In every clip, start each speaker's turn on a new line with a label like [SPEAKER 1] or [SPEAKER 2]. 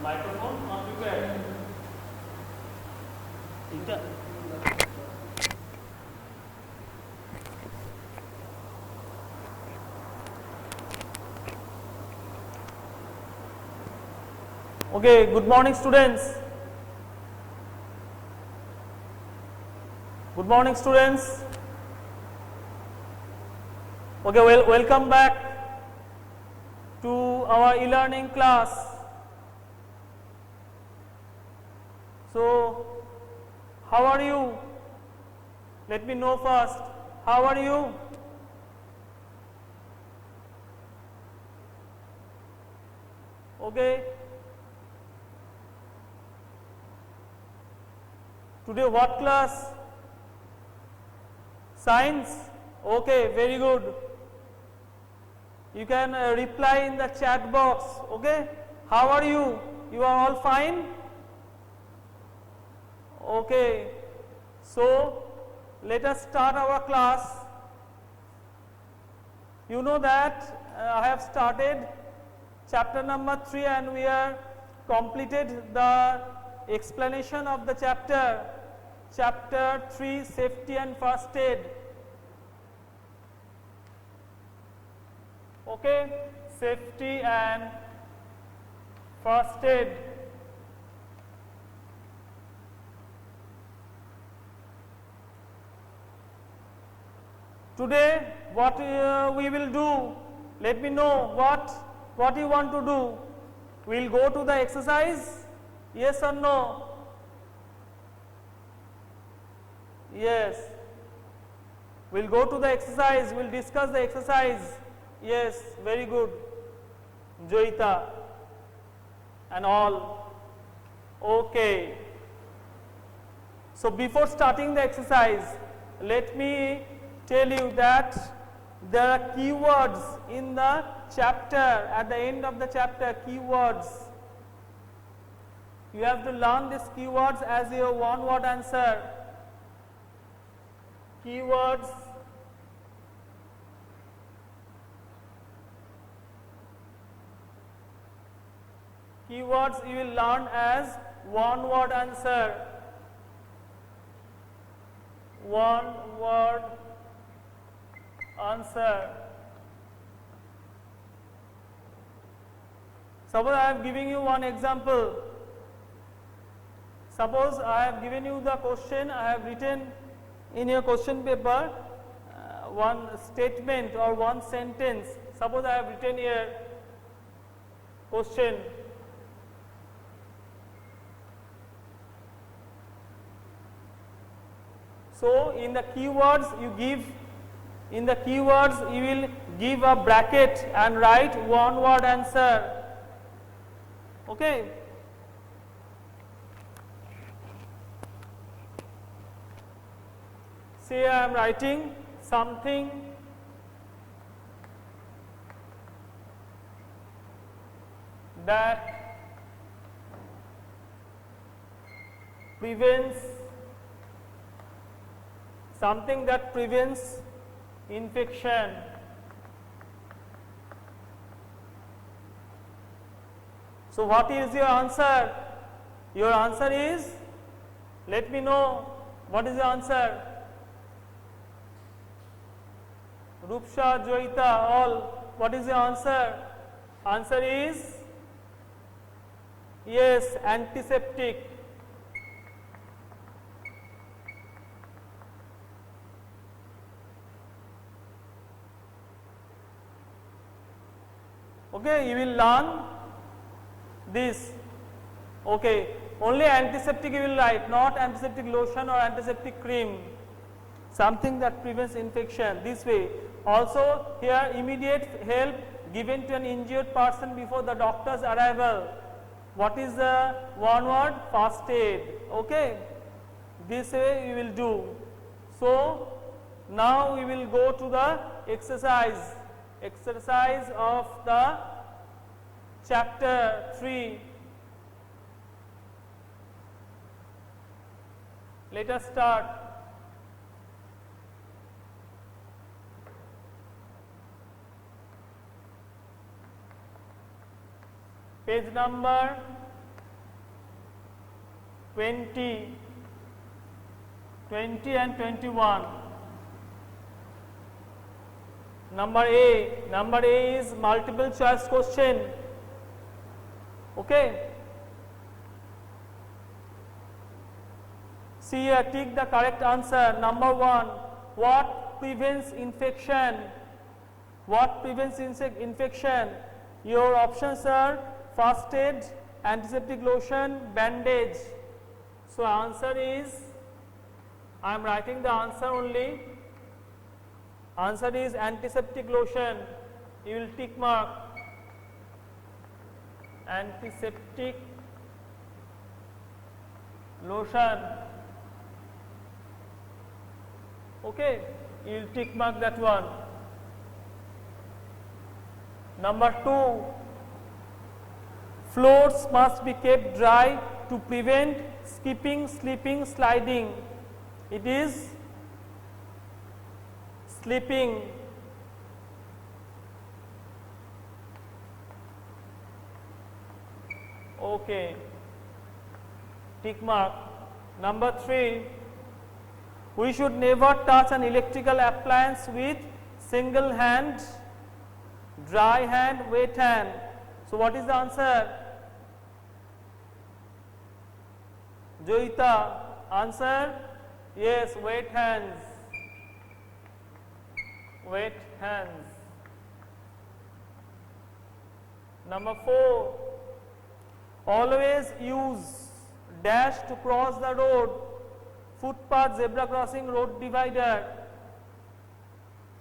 [SPEAKER 1] microphone prepared. Okay, good morning students. Good morning students. Okay, welcome back to our e-learning class. So, how are you? Let me know first. How are you? Okay. Today what class? Science? Okay, very good. You can reply in the chat box. Okay. How are you? You are all fine? Okay. So, let us start our class. You know that I have started chapter number 3 and we are completed the explanation of the chapter 3, safety and first aid. Okay, safety and first aid. Today what we will do, let me know what you want to do. We will go to the exercise, yes or no? Yes. We will go to the exercise, we will discuss the exercise. Yes, very good. Joita and all. Okay. So, before starting the exercise, let me tell you that there are keywords in the chapter, at the end of the chapter, keywords. You have to learn these keywords as your one word answer. Keywords. Keywords you will learn as one word answer. One word answer. Suppose I am giving you one example. Suppose I have given you the question, I have written in your question paper one statement or one sentence. Suppose I have written here question. So, in the keywords you will give a bracket and write one word answer. Okay. Say I am writing something that prevents infection. So, what is your answer? Your answer is, let me know what is the answer. Rupsha, Joita, all, what is the answer? Answer is, yes, antiseptic. Okay, you will learn this. Okay, only antiseptic you will write, not antiseptic lotion or antiseptic cream. Something that prevents infection, this way. Also, here immediate help given to an injured person before the doctor's arrival. What is the one word? First aid. Okay, this way you will do. So, now we will go to the exercise of the chapter 3. Let us start. Page number 20, 20 and 21. Number A is multiple choice question. Okay. See here, tick the correct answer. Number 1, what prevents infection? What prevents infection? Your options are first aid, antiseptic lotion, bandage. So answer is, I am writing the answer only. Answer is antiseptic lotion. You will tick mark. Antiseptic lotion. Okay, you will tick mark that one. Number 2, floors must be kept dry to prevent skipping, slipping, sliding. It is slipping. Okay, tick mark. Number 3, we should never touch an electrical appliance with single hand, dry hand, wet hand. So what is the answer? Joyita, answer? Yes, wet hands. Wet hands. Number 4, always use dash to cross the road, footpath, zebra crossing, road divider.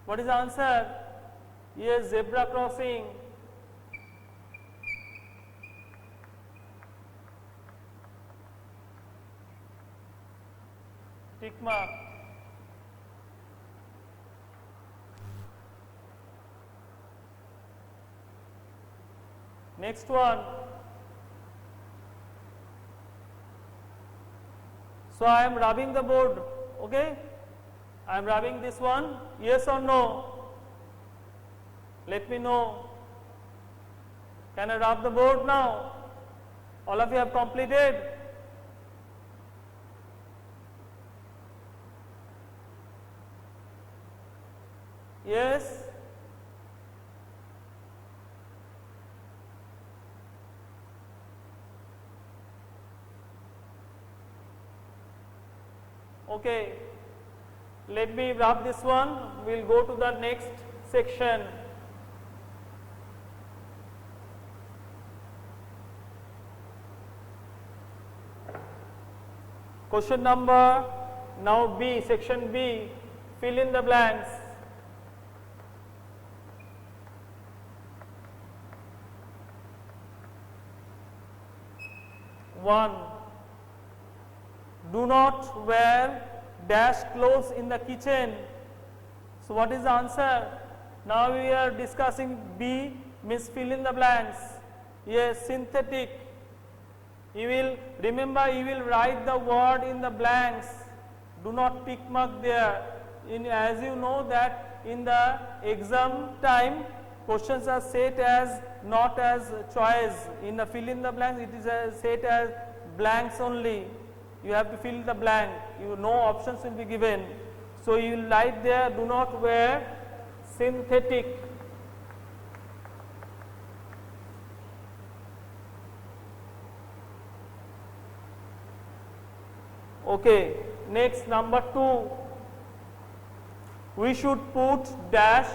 [SPEAKER 1] What is the answer? Yes, zebra crossing. Tick mark. Next one. So I am rubbing the board, okay? I am rubbing this one, yes or no? Let me know. Can I rub the board now? All of you have completed? Yes? Okay, let me wrap this one. We will go to the next section. Question number now B, section B, fill in the blanks. One, do not wear dash clothes in the kitchen. So what is the answer? Now we are discussing B, means fill in the blanks. Yes, synthetic. You will remember, you will write the word in the blanks. Do not tick mark there. As you know that in the exam time, questions are set as not as choice. In the fill in the blanks, it is set as blanks only. You have to fill the blank. No options will be given. So you will write there, do not wear synthetic. Okay, next number 2. We should put dash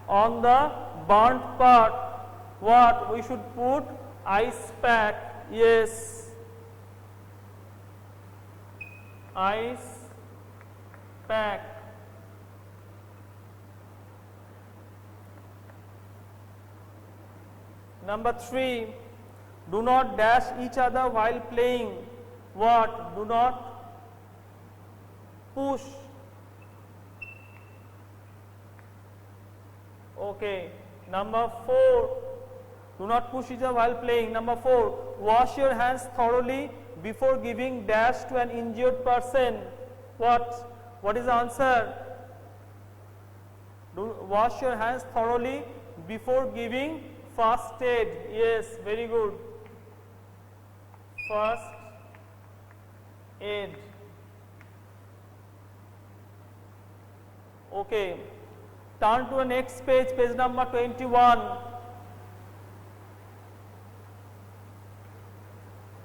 [SPEAKER 1] on the burnt part. What? We should put ice pack. Yes. Ice pack. Number 3, do not dash each other while playing. What? Do not push. Okay. Number 4, do not push each other while playing. Number 4, wash your hands thoroughly before giving dash to an injured person. What? What is the answer? Wash your hands thoroughly before giving first aid. Yes, very good. First aid. Okay, turn to the next page, page number 21.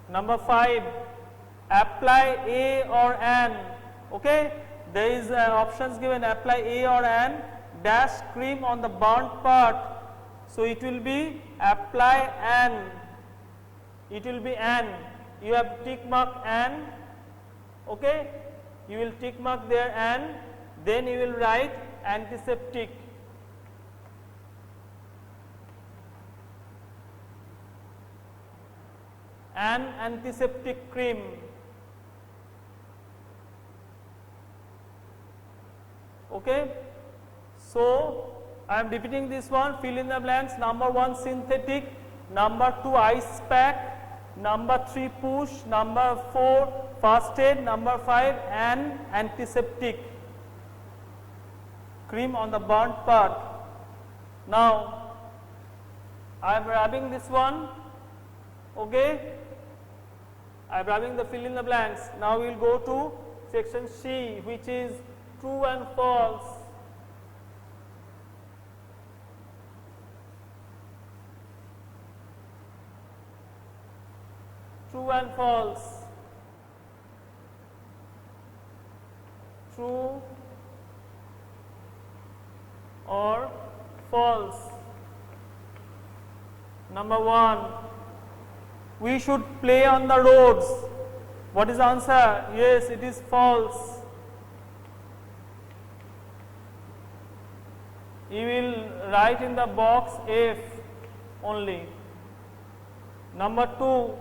[SPEAKER 1] Number 5, apply a or an. Okay, there is options given, apply a or an, dash cream on the burnt part. So it will be apply an. It will be an. You have tick mark an. Okay, you will tick mark there and then you will write antiseptic. An antiseptic cream. Okay, so I am repeating this one, fill in the blanks. Number 1 synthetic, number 2 ice pack, number 3 push, number 4 first aid, number 5 an antiseptic cream on the burnt part. Now I am rubbing this one. Okay, I am rubbing the fill in the blanks. Now we will go to section C, which is true and false. True and false. True or false. Number 1, we should play on the roads. What is the answer? Yes, it is false. You will write in the box F only. Number 2,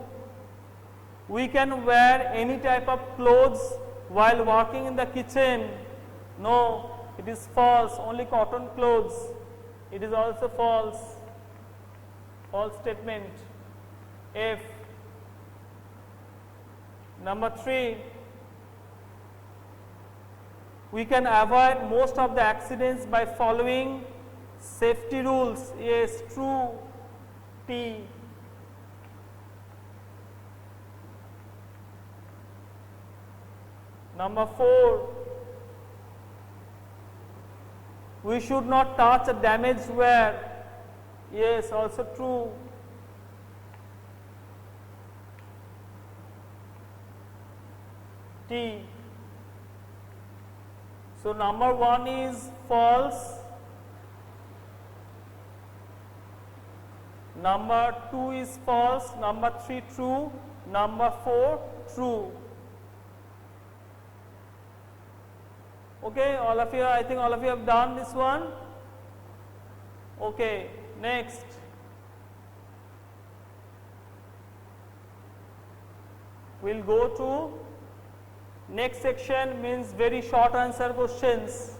[SPEAKER 1] we can wear any type of clothes while working in the kitchen. No, it is false, only cotton clothes. It is also false. False statement. F. Number 3, we can avoid most of the accidents by following safety rules. Yes, true. T. Number 4, we should not touch a damaged wire. Yes, also true. T. So number 1 is false, number 2 is false, number 3 true, number 4 true. Okay, all of you, I think all of you have done this one. Okay, next. We'll go to next section, means very short answer questions.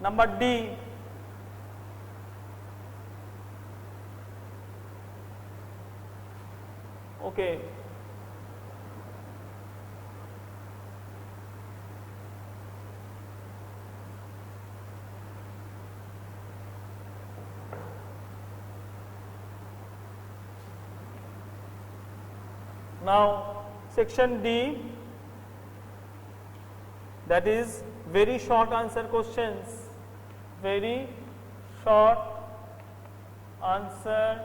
[SPEAKER 1] Number D. Okay. Now section D, that is very short answer questions. Very short answer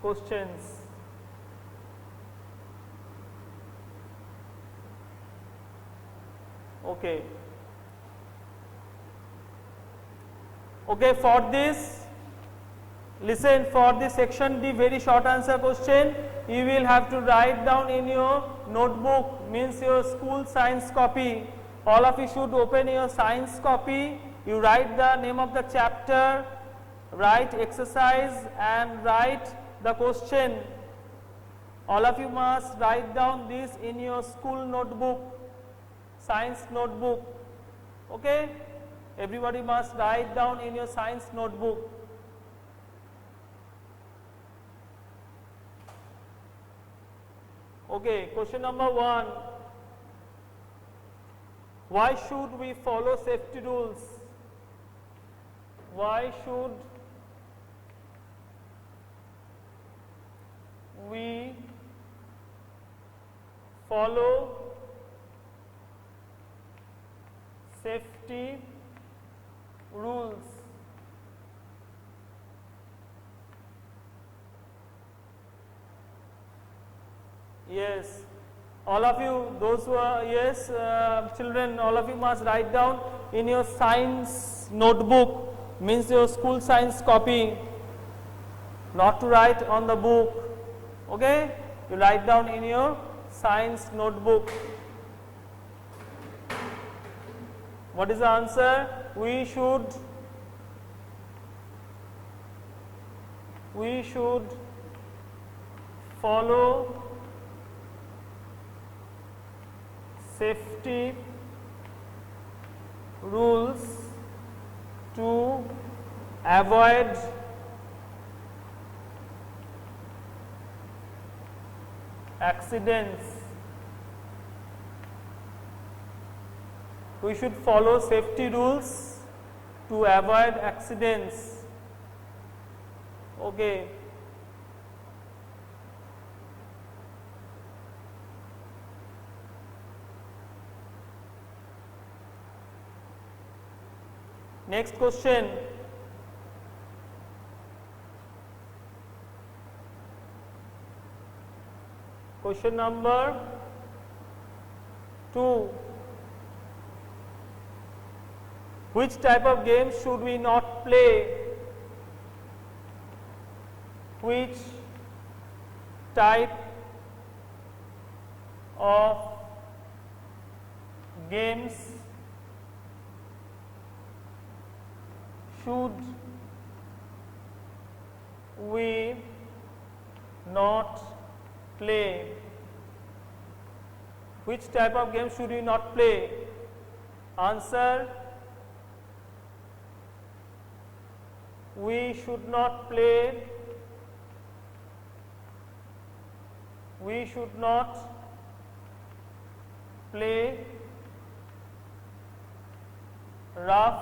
[SPEAKER 1] questions. Okay. Okay, for this, listen, for this section D very short answer question, you will have to write down in your notebook, means your school science copy. All of you should open your science copy. You write the name of the chapter, write exercise and write the question. All of you must write down this in your school notebook, science notebook. Okay? Everybody must write down in your science notebook. Okay, question number 1. Why should we follow safety rules? Why should we follow safety rules. Yes, all of you, those who are, yes, children, all of you must write down in your science notebook, means your school science copy, not to write on the book, okay? You write down in your science notebook. What is the answer? We should follow safety rules to avoid accidents. We should follow safety rules to avoid accidents. Okay. Next question. Question number 2. Which type of game should we not play? Which type of games should we not play? Which type of game should we not play? Answer: we should not play rough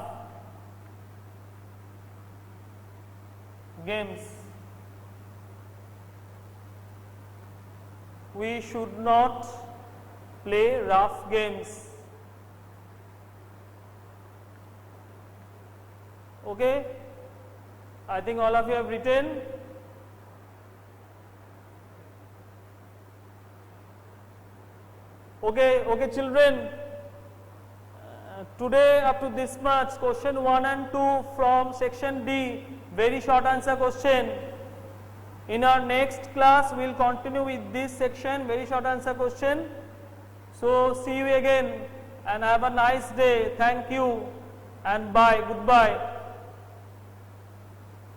[SPEAKER 1] games. We should not play rough games. Okay? I think all of you have written. Okay children, today up to this much, question 1 and 2 from section D, very short answer question. In our next class, we will continue with this section, very short answer question. So, see you again and have a nice day. Thank you and bye, goodbye.